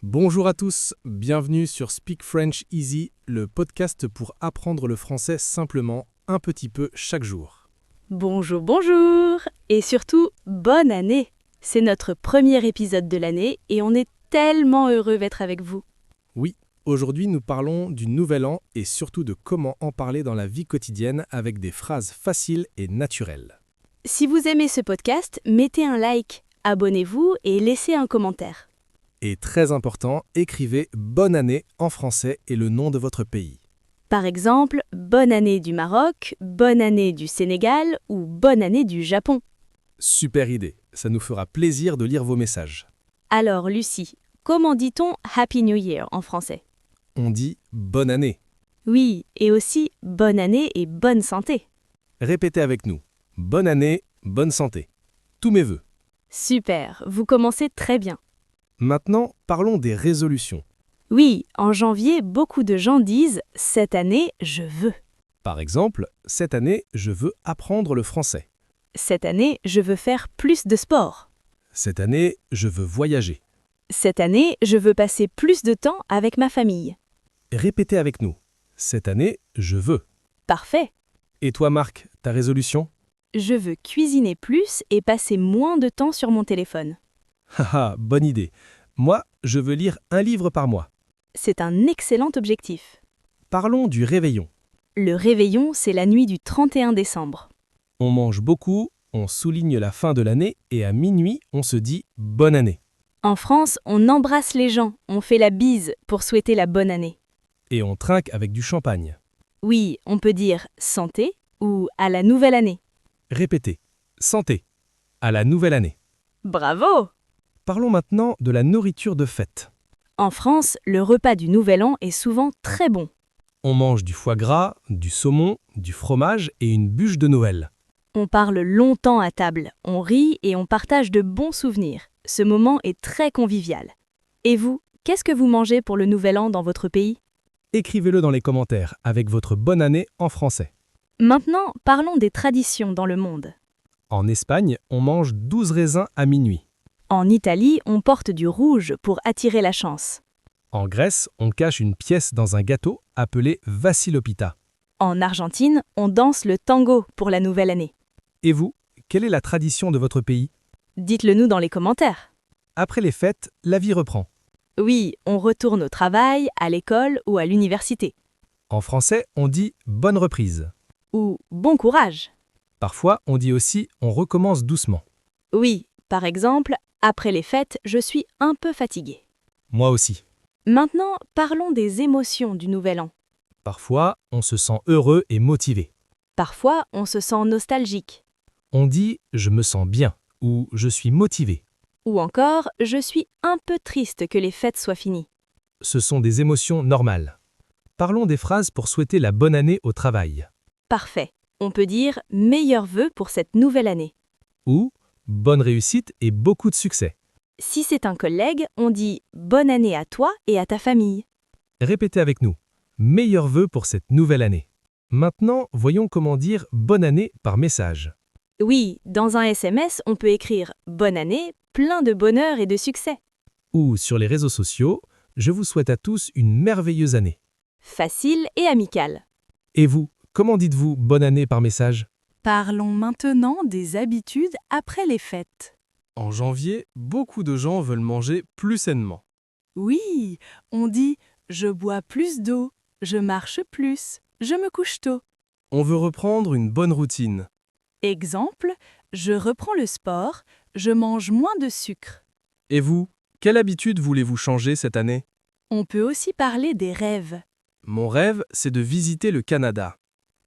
Bonjour à tous, bienvenue sur Speak French Easy, le podcast pour apprendre le français simplement, un petit peu chaque jour. Bonjour, bonjour! Et surtout, bonne année! C'est notre premier épisode de l'année et on est tellement heureux d'être avec vous. Oui, aujourd'hui nous parlons du nouvel an et surtout de comment en parler dans la vie quotidienne avec des phrases faciles et naturelles. Si vous aimez ce podcast, mettez un like, abonnez-vous et laissez un commentaire. Et très important, écrivez « Bonne année » en français et le nom de votre pays. Par exemple, bonne année du Maroc, bonne année du Sénégal ou bonne année du Japon. Super idée, ça nous fera plaisir de lire vos messages. Alors Lucie, comment dit-on Happy New Year en français? On dit « Bonne année ». Oui, et aussi bonne année et bonne santé. Répétez avec nous « Bonne année, bonne santé ». Tous mes vœux. Super, vous commencez très bien. Maintenant, parlons des résolutions. Oui, en janvier, beaucoup de gens disent « cette année, je veux ». Par exemple, cette année, je veux apprendre le français. Cette année, je veux faire plus de sport. Cette année, je veux voyager. Cette année, je veux passer plus de temps avec ma famille. Répétez avec nous. Cette année, je veux. Parfait. Et toi, Marc, ta résolution? Je veux cuisiner plus et passer moins de temps sur mon téléphone. Haha, bonne idée. Moi, je veux lire un livre par mois. C'est un excellent objectif. Parlons du réveillon. Le réveillon, c'est la nuit du 31 décembre. On mange beaucoup, on souligne la fin de l'année et à minuit, on se dit « bonne année ». En France, on embrasse les gens, on fait la bise pour souhaiter la bonne année. Et on trinque avec du champagne. Oui, on peut dire « santé » ou « à la nouvelle année ». Répétez. Santé. À la nouvelle année. Bravo! Parlons maintenant de la nourriture de fête. En France, le repas du Nouvel An est souvent très bon. On mange du foie gras, du saumon, du fromage et une bûche de Noël. On parle longtemps à table, on rit et on partage de bons souvenirs. Ce moment est très convivial. Et vous, qu'est-ce que vous mangez pour le Nouvel An dans votre pays? Écrivez-le dans les commentaires avec votre bonne année en français. Maintenant, parlons des traditions dans le monde. En Espagne, on mange 12 raisins à minuit. En Italie, on porte du rouge pour attirer la chance. En Grèce, on cache une pièce dans un gâteau appelé vassilopita. En Argentine, on danse le tango pour la nouvelle année. Et vous, quelle est la tradition de votre pays? Dites-le nous dans les commentaires. Après les fêtes, la vie reprend. Oui, on retourne au travail, à l'école ou à l'université. En français, on dit « bonne reprise ». Ou bon courage. Parfois, on dit aussi « on recommence doucement Oui, par exemple, après les fêtes, je suis un peu fatiguée. ». Moi aussi. Maintenant, parlons des émotions du Nouvel An. Parfois, on se sent heureux et motivé. Parfois, on se sent nostalgique. On dit « je me sens bien » ou « je suis motivé ». Ou encore, je suis un peu triste que les fêtes soient finies. Ce sont des émotions normales. Parlons des phrases pour souhaiter la bonne année au travail. Parfait. On peut dire « meilleurs vœux pour cette nouvelle année ». Ou « bonne réussite et beaucoup de succès ». Si c'est un collègue, on dit « bonne année à toi et à ta famille ». Répétez avec nous. Meilleurs vœux pour cette nouvelle année. Maintenant, voyons comment dire « bonne année » par message. Oui, dans un SMS, on peut écrire « bonne année », plein de bonheur et de succès. Ou sur les réseaux sociaux, je vous souhaite à tous une merveilleuse année. Facile et amical. Et vous, comment dites-vous « bonne année » par message? Parlons maintenant des habitudes après les fêtes. En janvier, beaucoup de gens veulent manger plus sainement. Oui, on dit « je bois plus d'eau, je marche plus, je me couche tôt ». On veut reprendre une bonne routine. Exemple, je reprends le sport, je mange moins de sucre. Et vous, quelle habitude voulez-vous changer cette année? On peut aussi parler des rêves. Mon rêve, c'est de visiter le Canada.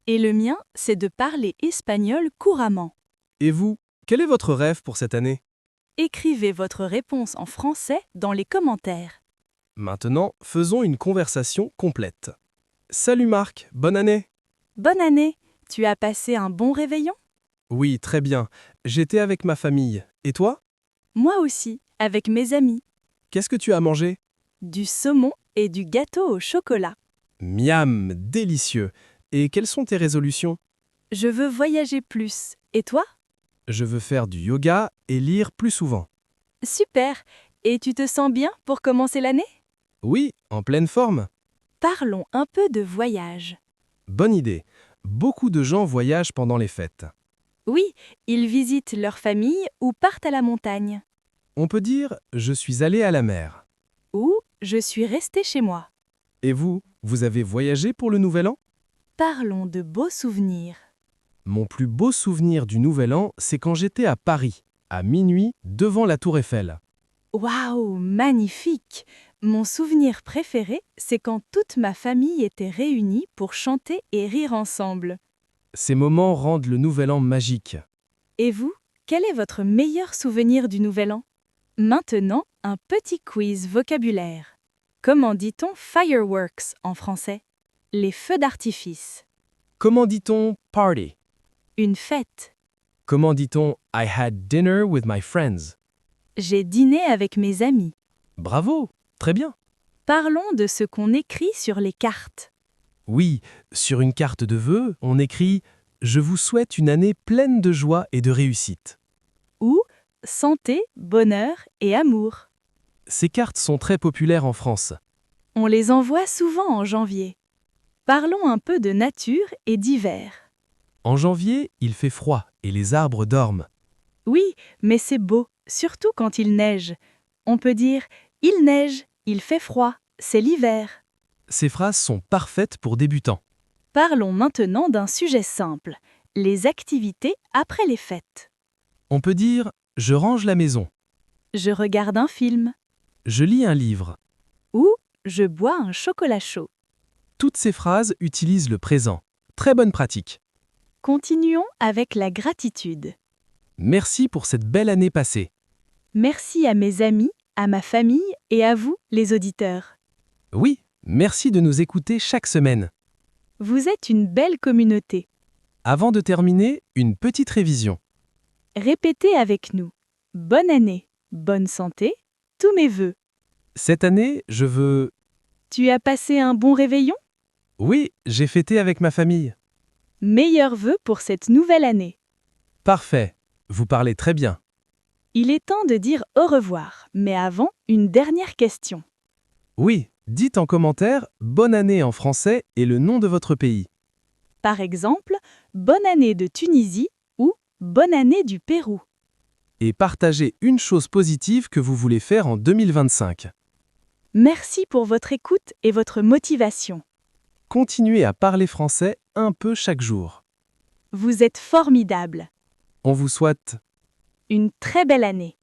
Et le mien, c'est de parler espagnol couramment. Et vous, quel est votre rêve pour cette année? Écrivez votre réponse en français dans les commentaires. Maintenant, faisons une conversation complète. Salut Marc, bonne année! Bonne année! Tu as passé un bon réveillon? Oui, très bien. J'étais avec ma famille. Et toi? Moi aussi, avec mes amis. Qu'est-ce que tu as mangé? Du saumon et du gâteau au chocolat. Miam, délicieux. Et quelles sont tes résolutions? Je veux voyager plus. Et toi? Je veux faire du yoga et lire plus souvent. Super! Et tu te sens bien pour commencer l'année? Oui, en pleine forme. Parlons un peu de voyage. Bonne idée. Beaucoup de gens voyagent pendant les fêtes. Oui, ils visitent leur famille ou partent à la montagne. On peut dire « je suis allé à la mer Ou je suis resté chez moi. ». Et vous avez voyagé pour le Nouvel An? Parlons de beaux souvenirs. Mon plus beau souvenir du Nouvel An, c'est quand j'étais à Paris, à minuit, devant la Tour Eiffel. Waouh, magnifique! Mon souvenir préféré, c'est quand toute ma famille était réunie pour chanter et rire ensemble. Ces moments rendent le Nouvel An magique. Et vous, quel est votre meilleur souvenir du Nouvel An? Maintenant, un petit quiz vocabulaire. Comment dit-on fireworks en français? Les feux d'artifice. Comment dit-on « party » ? Une fête. Comment dit-on « I had dinner with my friends » ? J'ai dîné avec mes amis. Bravo, très bien. Parlons de ce qu'on écrit sur les cartes. Oui, sur une carte de vœux, on écrit « Je vous souhaite une année pleine de joie et de réussite ». Ou santé, bonheur et amour. Ces cartes sont très populaires en France. On les envoie souvent en janvier. Parlons un peu de nature et d'hiver. En janvier, il fait froid et les arbres dorment. Oui, mais c'est beau, surtout quand il neige. On peut dire « il neige, il fait froid, c'est l'hiver ». Ces phrases sont parfaites pour débutants. Parlons maintenant d'un sujet simple, les activités après les fêtes. On peut dire « Je range la maison »,« Je regarde un film Je lis un livre ». ou je bois un chocolat chaud. Toutes ces phrases utilisent le présent. Très bonne pratique. Continuons avec la gratitude. Merci pour cette belle année passée. Merci à mes amis, à ma famille et à vous, les auditeurs. Oui, merci de nous écouter chaque semaine. Vous êtes une belle communauté. Avant de terminer, une petite révision. Répétez avec nous. Bonne année, bonne santé, tous mes vœux. Cette année, je veux... Tu as passé un bon réveillon? Oui, j'ai fêté avec ma famille. Meilleurs vœux pour cette nouvelle année. Parfait. Vous parlez très bien. Il est temps de dire au revoir, mais avant, une dernière question. Oui, dites en commentaire « Bonne année » en français et le nom de votre pays. Par exemple, bonne année de Tunisie ou bonne année du Pérou. Et partagez une chose positive que vous voulez faire en 2025. Merci pour votre écoute et votre motivation. Continuez à parler français un peu chaque jour. Vous êtes formidables. On vous souhaite Une très belle année.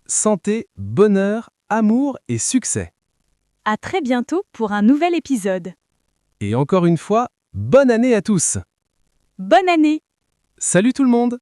santé, bonheur, amour et succès. À très bientôt pour un nouvel épisode. Et encore une fois, bonne année à tous. Bonne année! Salut tout le monde!